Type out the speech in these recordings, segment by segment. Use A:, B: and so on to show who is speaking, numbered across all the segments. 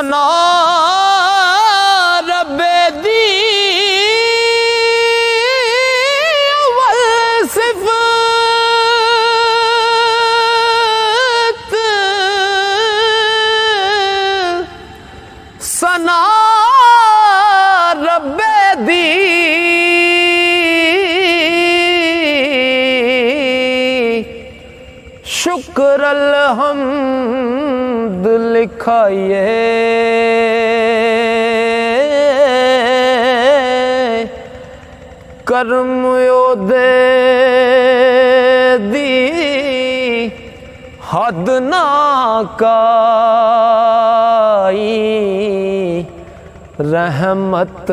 A: सना रब्बे दी अव्वल सिफत सना रब्बे दी शुक्र अलहम्द लिखाइए कर्म योदे दी हद ना काई रहमत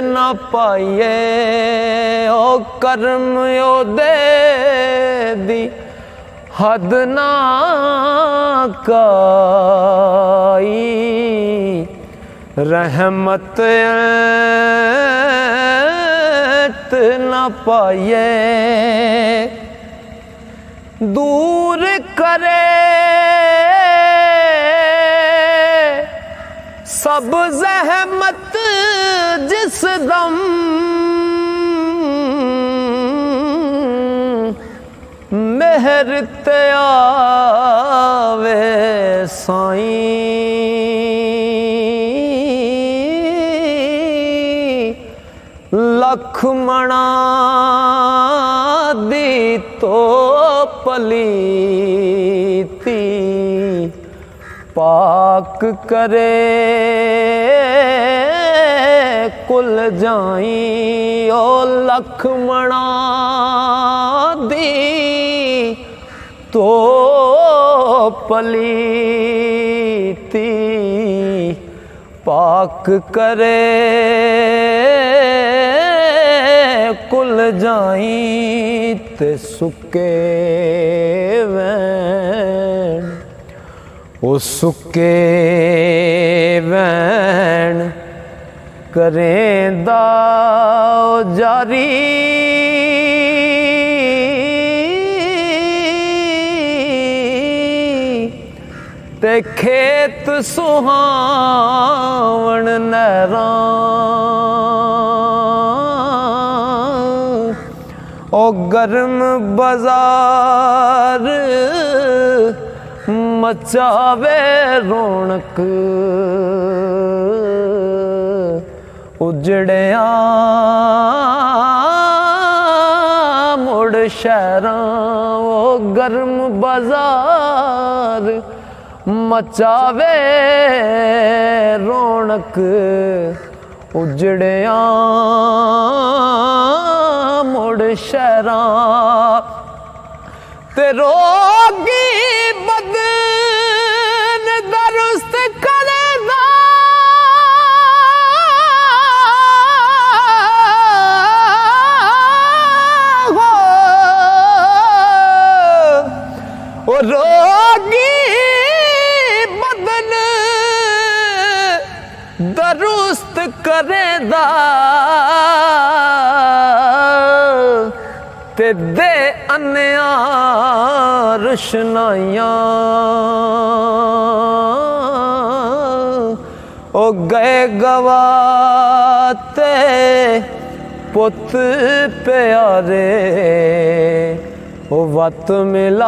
A: ना पाइए ओ कर्म योदे दी हद ना काई रहमत ना पाइए दूर करे सब ज़हमत जिस दम मेहर ते आवे साईं लख मणा दी तो पलीती पाक करे कुल जाई ओ लखमणा दी तो पलीती पाक करे कुल जाई ते सुके वैन ओ सुके वैन करेंदा जारी ते खेत सुहावण नहरां ओ गर्म बाजार मचावे रौनक उजड़िया मुड़ शहरां ओ गर्म बाजार मचावे रौनक उजड़िया मुड़ शहरां ते रोगी बदन दरुस्त करेदा ओ रोगी बदन दरुस्त करेदा ते दे अन्या रुशनाइयां ओ गए गवाते पुत प्यारे ओ वत मिलावे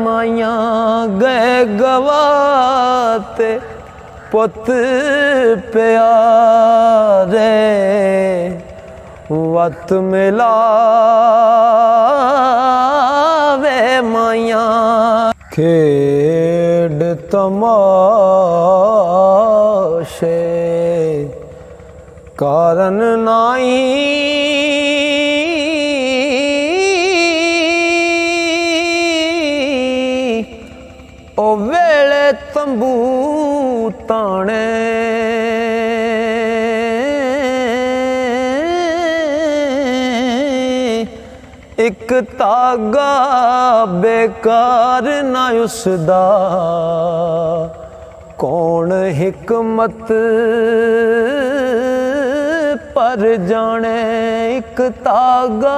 A: माइयां गए गवाते पुत प्यारे वत मिलावे माइयां खेड तमाशे कारण नाई ओ वेले तंबू ताने एक तागा बेकार ना उसदा कौन हिकमत पर जाने एक तागा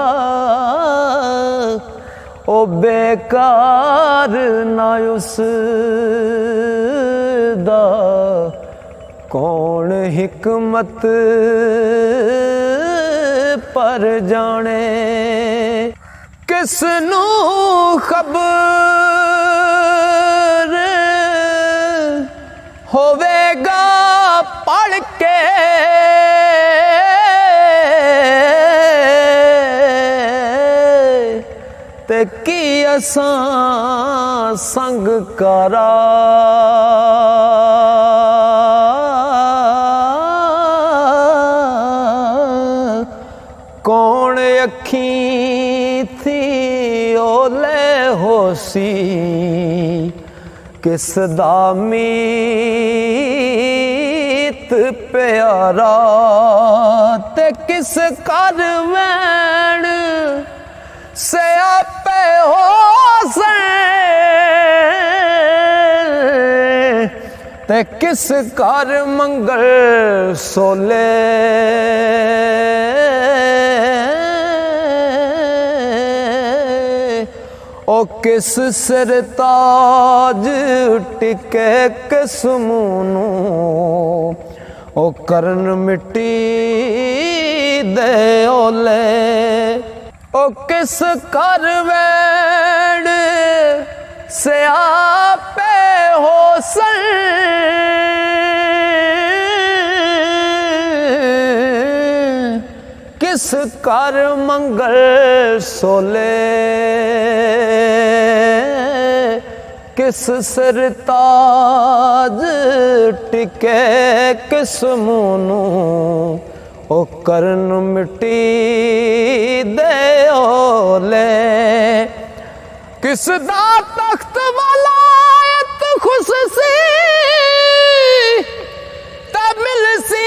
A: ओ बेकार ना उस दा कौन हिकमत पर जाने किसनू खबर होवेगा पढ़ के ते की असां संग करा कौन अखी थी ओले होसी किस दा मीत प्यारा ते किस कर वैण से आपे हो ते किस कर मंगल सोले ओ किस सिर ताज टिके किस मुनू ओ करन मिट्टी दे ओले ओ किस कर वैण से आपे हो किस कर मंगल सोले किस सिर ताज टिके किस मुनू ओ करन मिट्टी दे ओले किस दा तख्त वलायत खुश सी तब मिल सी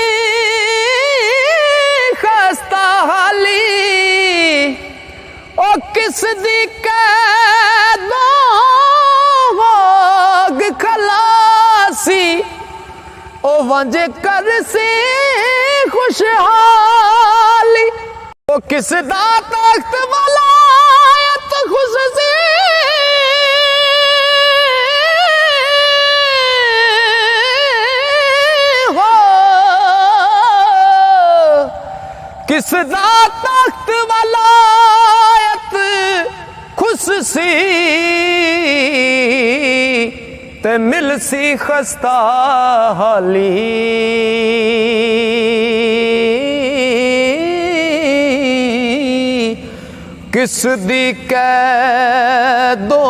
A: खस्ता हाली ओ किस दी कैदो होग खलासी ओ वंज कर सी खुशहाली ओ किस दा तख्त वलायत खुश सी किस दा तख्त वलायत खुश सी ते मिल सी खस्ता हाली किस दी कैदो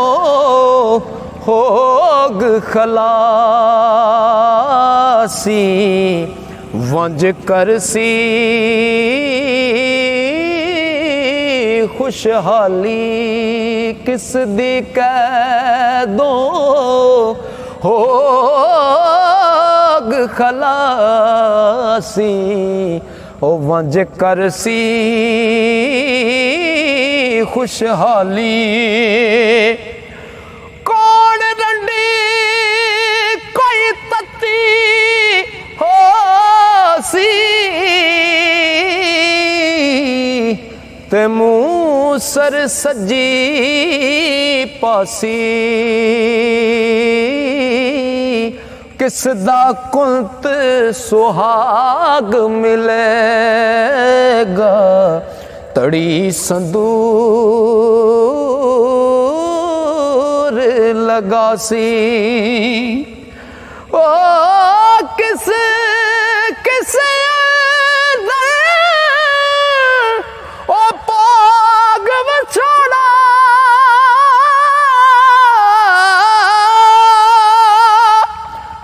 A: होग खलासी वंज करसी खुशहाली किस दी कैदो होग खलासी ओ वंज करसी खुशहाली कौन रंडी कोई तत्ती हो सी ते मुँह सर सजी पासी किस दा कुंत सुहाग मिलेगा तड़ी संदूर लगासी ओ किस किस ओ पाग छोड़ा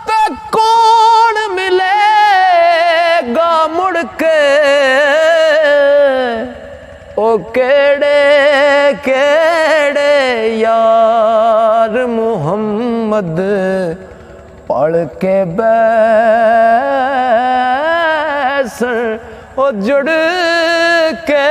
A: तो कौन मिलेगा मुड़ के ओ केड़े केड़े यार मुहम्मद पढ़ के बैसन ओ जुड़ के